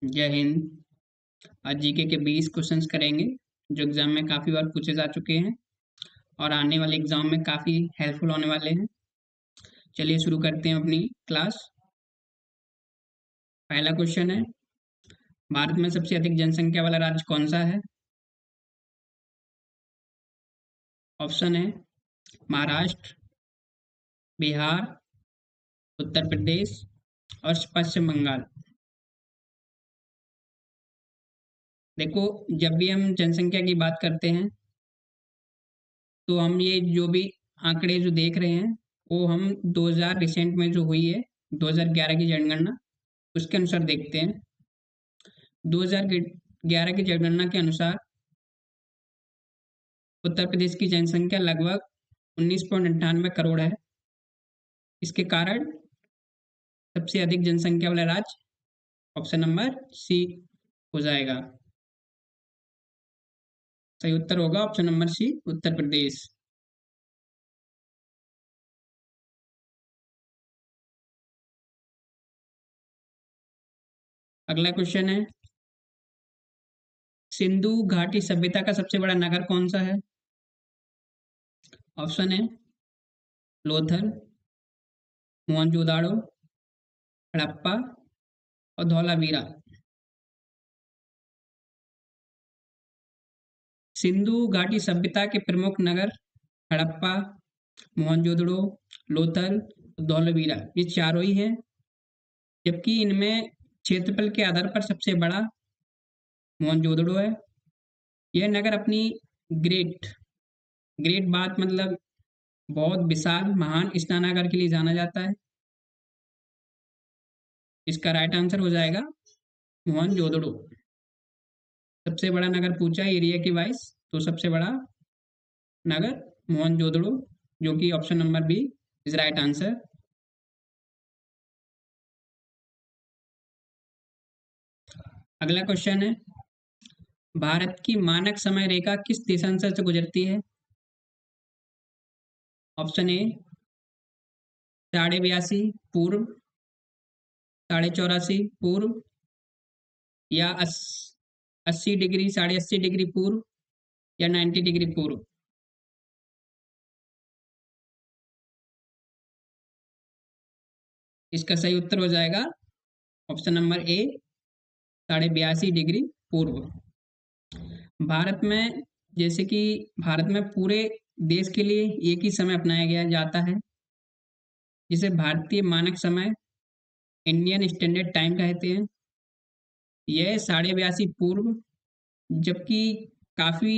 जय हिंद। आज जीके के 20 क्वेश्चंस करेंगे जो एग्जाम में काफ़ी बार पूछे जा चुके हैं और आने वाले एग्जाम में काफ़ी हेल्पफुल होने वाले हैं। चलिए शुरू करते हैं अपनी क्लास। पहला क्वेश्चन है, भारत में सबसे अधिक जनसंख्या वाला राज्य कौन सा है? ऑप्शन है महाराष्ट्र, बिहार, उत्तर प्रदेश और पश्चिम बंगाल। देखो, जब भी हम जनसंख्या की बात करते हैं तो हम ये जो भी आंकड़े जो देख रहे हैं वो हम 2000 रिसेंट में जो हुई है 2011 की जनगणना उसके अनुसार देखते हैं। 2011 की जनगणना के अनुसार उत्तर प्रदेश की जनसंख्या लगभग 19.98 करोड़ है। इसके कारण सबसे अधिक जनसंख्या वाला राज्य ऑप्शन नंबर सी हो जाएगा। सही उत्तर होगा ऑप्शन नंबर सी, उत्तर प्रदेश। अगला क्वेश्चन है, सिंधु घाटी सभ्यता का सबसे बड़ा नगर कौन सा है? ऑप्शन है लोथल, मोहनजोदाड़ो, हड़प्पा और धौलावीरा। सिंधु घाटी सभ्यता के प्रमुख नगर हड़प्पा, मोहनजोदड़ो, लोथल, धौलावीरा ये चारों ही हैं। जबकि इनमें क्षेत्रफल के आधार पर सबसे बड़ा मोहनजोदड़ो है। यह नगर अपनी ग्रेट ग्रेट बात मतलब बहुत विशाल महान स्नानागार के लिए जाना जाता है। इसका राइट आंसर हो जाएगा मोहनजोदड़ो। सबसे बड़ा नगर पूछा एरिया की वाइज, तो सबसे बड़ा नगर मोहनजोदड़ो, जो कि option number b is right answer. अगला क्वेश्चन है, भारत की मानक समय रेखा किस देशांतर से गुजरती है? ऑप्शन ए 82.5 पूर्व, 84.5 पूर्व, या 80 डिग्री, 80.5 डिग्री पूर्व, या 90 डिग्री पूर्व। इसका सही उत्तर हो जाएगा ऑप्शन नंबर ए 82.5 डिग्री पूर्व। भारत में जैसे कि भारत में पूरे देश के लिए एक ही समय अपनाया गया जाता है जिसे भारतीय मानक समय इंडियन स्टैंडर्ड टाइम कहते हैं। यह 82.5 पूर्व, जबकि काफ़ी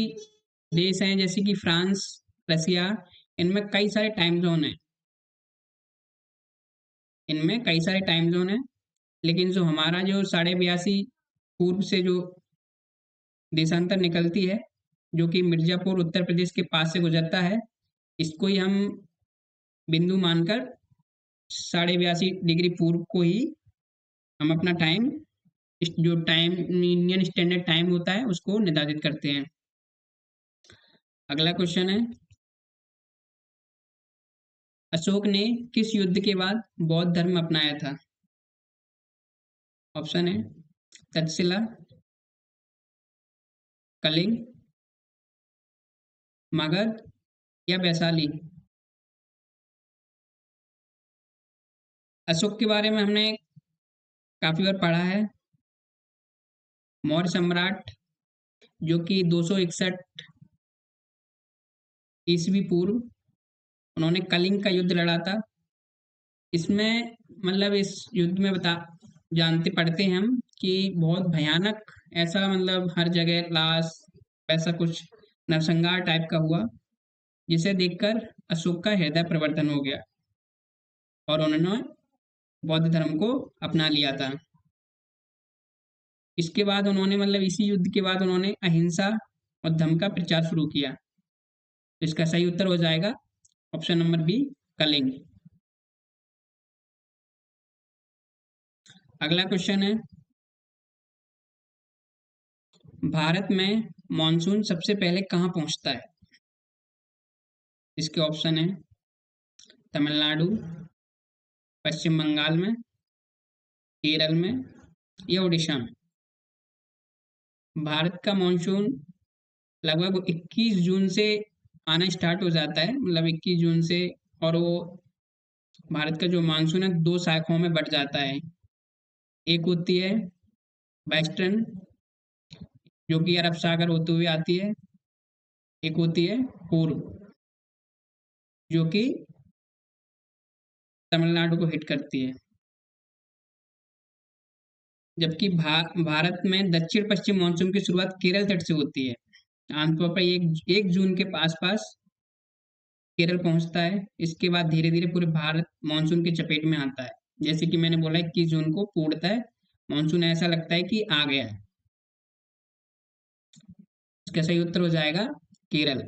देश हैं जैसे कि फ्रांस, रसिया, इनमें कई सारे टाइम जोन हैं। इनमें कई सारे टाइम जोन हैं, लेकिन जो हमारा जो 82.5 पूर्व से जो देशांतर निकलती है, जो कि मिर्जापुर उत्तर प्रदेश के पास से गुजरता है, इसको ही हम बिंदु मानकर 82.5 डिग्री पूर्व को ही हम अपना टाइम, जो टाइम इंडियन स्टैंडर्ड टाइम होता है उसको निर्धारित करते हैं। अगला क्वेश्चन है, अशोक ने किस युद्ध के बाद बौद्ध धर्म अपनाया था? ऑप्शन है तक्षशिला, कलिंग, मगध या वैशाली। अशोक के बारे में हमने काफी बार पढ़ा है। मौर्य सम्राट, जो कि 261 ईस्वी पूर्व, उन्होंने कलिंग का युद्ध लड़ा था। इसमें मतलब इस युद्ध में बता जानते पढ़ते हैं हम कि बहुत भयानक, ऐसा मतलब हर जगह लाश, ऐसा कुछ नरसंहार टाइप का हुआ, जिसे देखकर अशोक का हृदय परिवर्तन हो गया और उन्होंने बौद्ध धर्म को अपना लिया था। इसके बाद उन्होंने मतलब इसी युद्ध के बाद उन्होंने अहिंसा और धम्म का प्रचार शुरू किया। तो इसका सही उत्तर हो जाएगा ऑप्शन नंबर बी, कलिंग। अगला क्वेश्चन है, भारत में मॉनसून सबसे पहले कहाँ पहुंचता है? इसके ऑप्शन है तमिलनाडु, पश्चिम बंगाल में, केरल में या उड़ीसा में। भारत का मानसून लगभग 21 जून से आना स्टार्ट हो जाता है, मतलब 21 जून से। और वो भारत का जो मानसून है दो शाखाओं में बट जाता है। एक होती है वेस्टर्न, जो कि अरब सागर होते हुए आती है। एक होती है पूर्व, जो कि तमिलनाडु को हिट करती है। जबकि भारत में दक्षिण पश्चिम मानसून की शुरुआत केरल तट से होती है। आमतौर पर एक जून के आसपास केरल पहुंचता है। इसके बाद धीरे धीरे पूरे भारत मानसून के चपेट में आता है। जैसे कि मैंने बोला 21 जून को पूर्णतः मानसून ऐसा लगता है कि आ गया है। इसका सही उत्तर हो जाएगा केरल।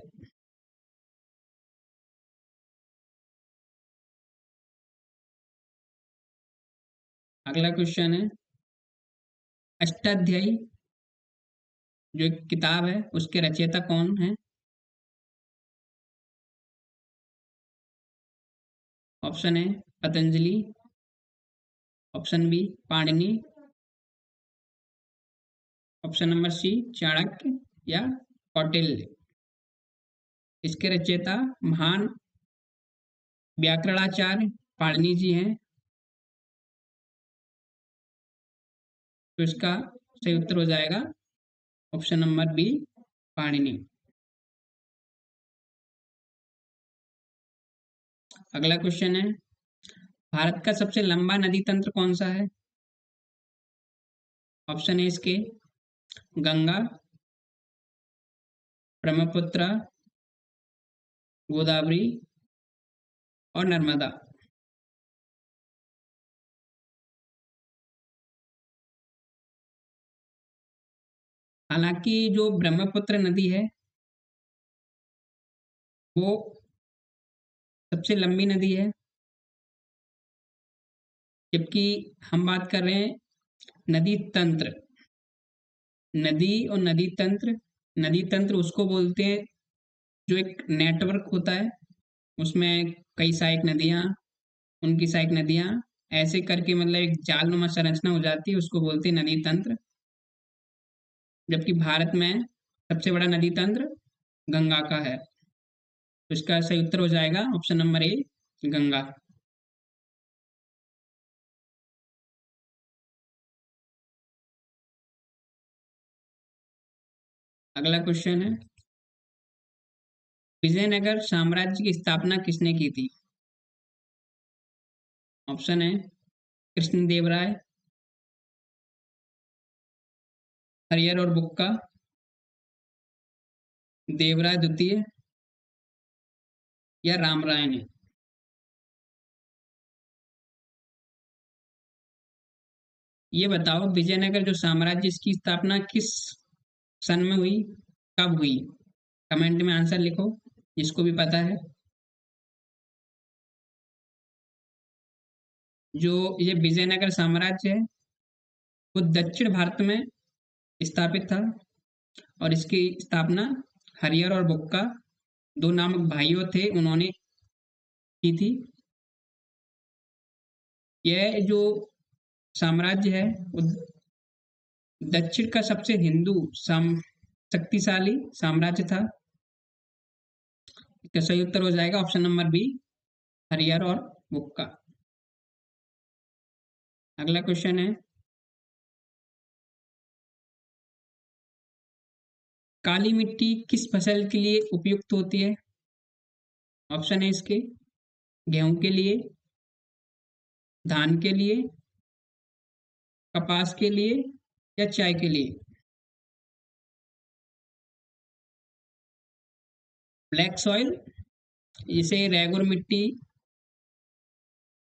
अगला क्वेश्चन है, अष्टाध्यायी जो एक किताब है उसके रचयिता कौन है? ऑप्शन है Patanjali, option b Panini, option number c Chanakya, या कौटिल्य। इसके रचयिता महान व्याकरणाचार्य पाणिनि जी हैं। तो इसका सही उत्तर हो जाएगा ऑप्शन नंबर बी पाणिनि। अगला क्वेश्चन है, भारत का सबसे लंबा नदी तंत्र कौन सा है? ऑप्शन है इसके गंगा, ब्रह्मपुत्र, गोदावरी और नर्मदा। हालांकि जो ब्रह्मपुत्र नदी है वो सबसे लंबी नदी है, जबकि हम बात कर रहे हैं नदी तंत्र। नदी और नदी तंत्र उसको बोलते हैं जो एक नेटवर्क होता है, उसमें कई सहायक नदियाँ, उनकी सहायक नदियाँ ऐसे करके मतलब एक जालनुमा संरचना हो जाती है, उसको बोलते हैं नदी तंत्र। जबकि भारत में सबसे बड़ा नदी तंत्र गंगा का है। तो इसका सही उत्तर हो जाएगा ऑप्शन नंबर ए गंगा। अगला क्वेश्चन है, विजयनगर साम्राज्य की स्थापना किसने की थी? ऑप्शन है कृष्णदेवराय, हरिहर और बुक्का, देवराय द्वितीय, या रामराय ने। ये बताओ विजयनगर जो साम्राज्य, इसकी स्थापना किस सन में हुई, कब हुई? कमेंट में आंसर लिखो जिसको भी पता है। जो ये विजयनगर साम्राज्य है वो दक्षिण भारत में स्थापित था, और इसकी स्थापना हरिहर और बुक्का दो नामक भाइयों थे, उन्होंने की थी। यह जो साम्राज्य है वो दक्षिण का सबसे हिंदू शक्तिशाली साम्राज्य था। इसका सही उत्तर हो जाएगा ऑप्शन नंबर बी हरिहर और बुक्का। अगला क्वेश्चन है, काली मिट्टी किस फसल के लिए उपयुक्त होती है? ऑप्शन है इसके गेहूं के लिए, धान के लिए, कपास के लिए, या चाय के लिए। ब्लैक सॉइल, इसे रेगुर मिट्टी,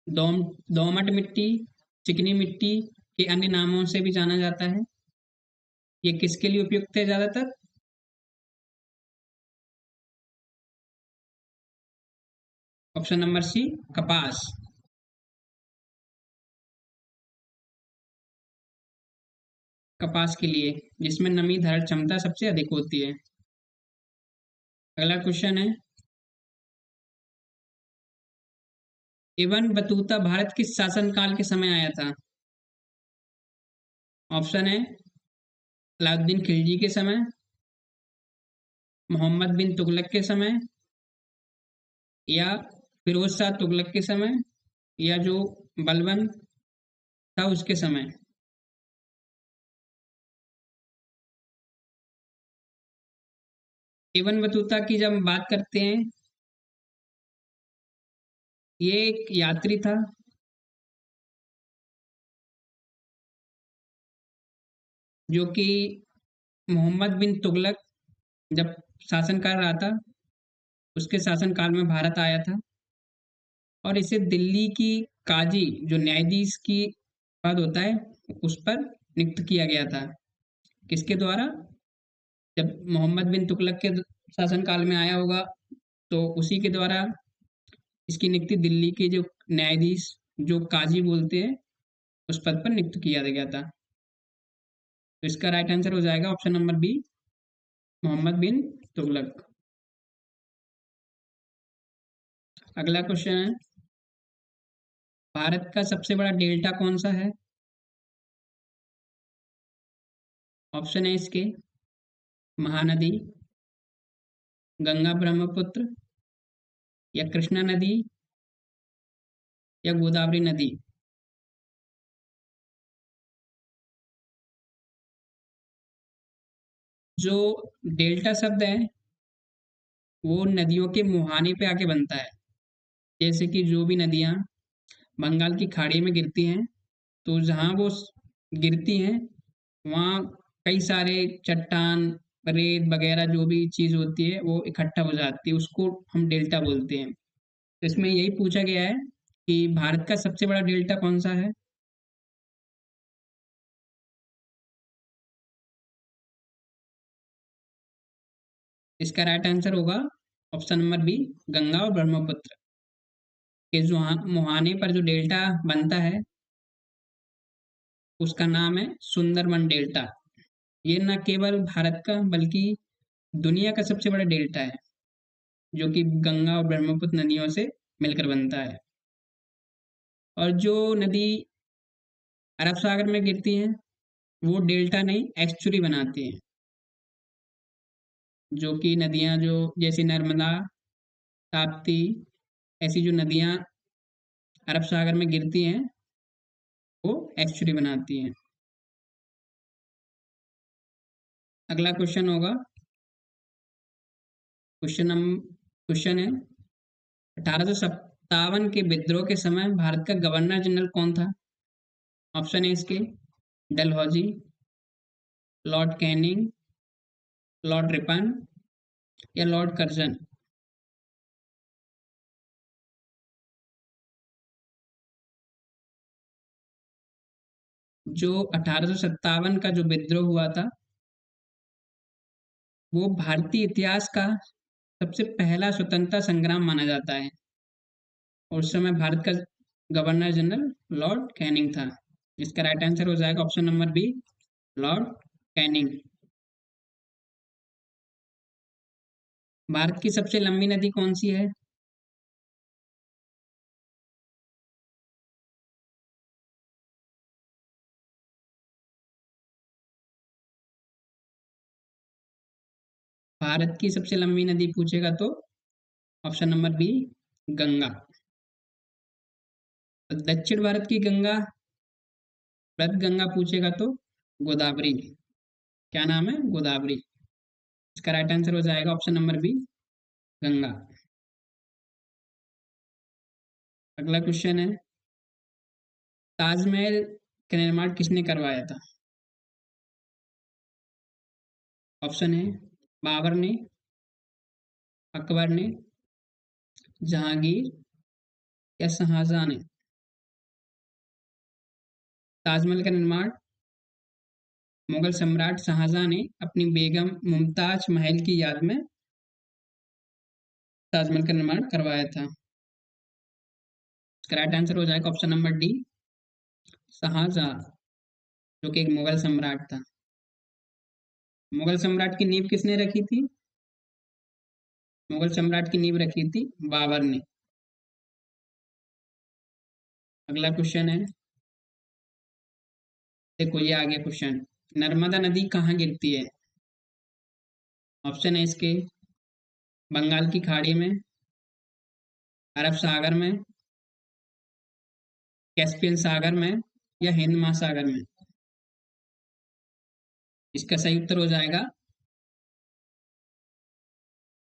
दोम दोमट मिट्टी, चिकनी मिट्टी के अन्य नामों से भी जाना जाता है। ये किसके लिए उपयुक्त है ज्यादातर? ऑप्शन नंबर सी कपास। कपास के लिए, जिसमें नमी धारण क्षमता सबसे अधिक होती है। अगला क्वेश्चन है, इब्न बतूता भारत किस शासनकाल के समय आया था? ऑप्शन है अलाउद्दीन खिलजी के समय, मोहम्मद बिन तुगलक के समय, या फिरोज शाह तुगलक के समय, या जो बलबन था उसके समय। इब्न बतूता की जब हम बात करते हैं, ये एक यात्री था जो कि मोहम्मद बिन तुगलक जब शासन कर रहा था, उसके शासनकाल में भारत आया था, और इसे दिल्ली की काजी, जो न्यायाधीश की पद होता है, उस पर नियुक्त किया गया था। किसके द्वारा? जब मोहम्मद बिन तुगलक के शासनकाल में आया होगा, तो उसी के द्वारा इसकी नियुक्ति दिल्ली के जो न्यायाधीश, जो काजी बोलते हैं, उस पद पर नियुक्त किया गया था। तो इसका राइट आंसर हो जाएगा ऑप्शन नंबर बी, मोहम्मद बिन तुगलक। अगला क्वेश्चन है, भारत का सबसे बड़ा डेल्टा कौन सा है? ऑप्शन है इसके, महानदी, गंगा ब्रह्मपुत्र, या कृष्णा नदी, या गोदावरी नदी। जो डेल्टा शब्द है वो नदियों के मुहाने पे आके बनता है। जैसे कि जो भी नदियाँ बंगाल की खाड़ी में गिरती हैं, तो जहाँ वो गिरती हैं, वहाँ कई सारे चट्टान, रेत वगैरह जो भी चीज़ होती है वो इकट्ठा हो जाती है, उसको हम डेल्टा बोलते हैं। तो इसमें यही पूछा गया है कि भारत का सबसे बड़ा डेल्टा कौन सा है? इसका राइट आंसर होगा ऑप्शन नंबर बी, गंगा और ब्रह्मपुत्र के जो मुहाने पर जो डेल्टा बनता है, उसका नाम है सुंदरबन डेल्टा। ये न केवल भारत का बल्कि दुनिया का सबसे बड़ा डेल्टा है, जो कि गंगा और ब्रह्मपुत्र नदियों से मिलकर बनता है। और जो नदी अरब सागर में गिरती हैं, वो डेल्टा नहीं, एस्चुरी बनाती हैं। जो कि नदियां जो जैसे नर्मदा, ताप्ती, ऐसी जो नदियां अरब सागर में गिरती हैं, वो एस्चुरी बनाती हैं। अगला क्वेश्चन होगा, क्वेश्चन है, 1857 के विद्रोह के समय भारत का गवर्नर जनरल कौन था? ऑप्शन है इसके, Dalhousie, Lord Canning, Lord Ripon, या लॉर्ड कर्जन। जो 1857 का जो विद्रोह हुआ था, वो भारतीय इतिहास का सबसे पहला स्वतंत्रता संग्राम माना जाता है, और उस समय भारत का गवर्नर जनरल लॉर्ड कैनिंग था। इसका राइट आंसर हो जाएगा option number b, Lord Canning. Bharat की सबसे लंबी नदी कौन सी है? भारत की सबसे लंबी नदी पूछेगा तो ऑप्शन नंबर बी, गंगा। दक्षिण भारत की गंगा, वृद्ध गंगा पूछेगा तो गोदावरी। क्या नाम है? गोदावरी। इसका राइट आंसर हो जाएगा ऑप्शन नंबर बी, गंगा। अगला क्वेश्चन है, ताजमहल का निर्माण किसने करवाया था? ऑप्शन है, बाबर ने, अकबर ने, जहांगीर, या शाहजहां ने। ताजमहल का निर्माण मुगल सम्राट शाहजहां ने अपनी बेगम मुमताज महल की याद में ताजमहल का निर्माण करवाया था। इसका राइट आंसर हो जाएगा ऑप्शन नंबर डी, शाहजहां, जो कि एक मुगल सम्राट था। मुगल सम्राट की नींव किसने रखी थी? मुगल सम्राट की नींव रखी थी बाबर ने। अगला क्वेश्चन है, देखो ये आ गया क्वेश्चन, नर्मदा नदी कहाँ गिरती है? ऑप्शन है इसके बंगाल की खाड़ी में, अरब सागर में, कैस्पियन सागर में, या हिंद महासागर में। इसका सही उत्तर हो जाएगा,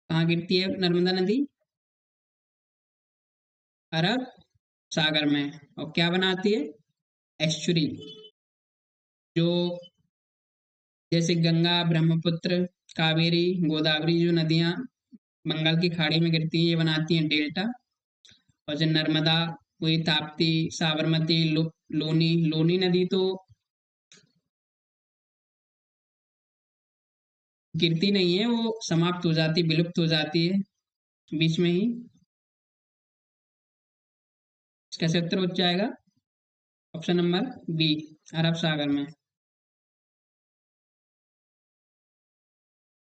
कहाँ गिरती है नर्मदा नदी? अरब सागर में। और क्या बनाती है? एस्चुरी। जो जैसे गंगा, ब्रह्मपुत्र, कावेरी, गोदावरी जो नदियां बंगाल की खाड़ी में गिरती हैं, ये बनाती हैं डेल्टा। और जो नर्मदा, वही ताप्ती, साबरमती, लोनी लोनी नदी तो गिरती नहीं है, वो समाप्त हो जाती, विलुप्त हो जाती है बीच में ही। इसका सही उत्तर हो जाएगा ऑप्शन नंबर बी, अरब सागर में।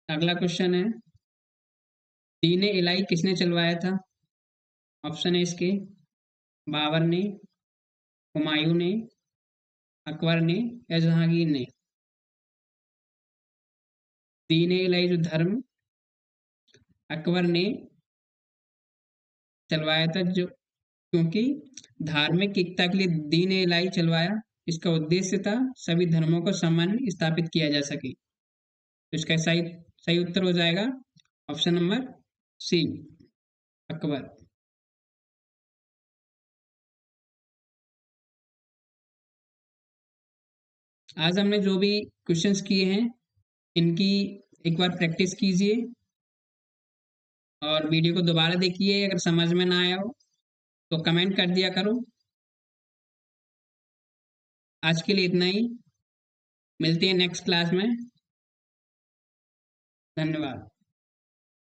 अगला क्वेश्चन है, दीन ए इलाही किसने चलवाया था? ऑप्शन है इसके बाबर ने, हुमायूं ने, अकबर ने, या जहांगीर ने। दीन ए इलाही जो धर्म अकबर ने चलवाया था, जो क्योंकि धार्मिक एकता के लिए दीन ए इलाही चलवाया। इसका उद्देश्य था सभी धर्मों को सामान्य स्थापित किया जा सके। तो इसका सही सही उत्तर हो जाएगा ऑप्शन नंबर सी, अकबर। आज हमने जो भी क्वेश्चंस किए हैं, इनकी एक बार प्रैक्टिस कीजिए और वीडियो को दोबारा देखिए। अगर समझ में ना आया हो तो कमेंट कर दिया करो। आज के लिए इतना ही, मिलते हैं नेक्स्ट क्लास में। धन्यवाद।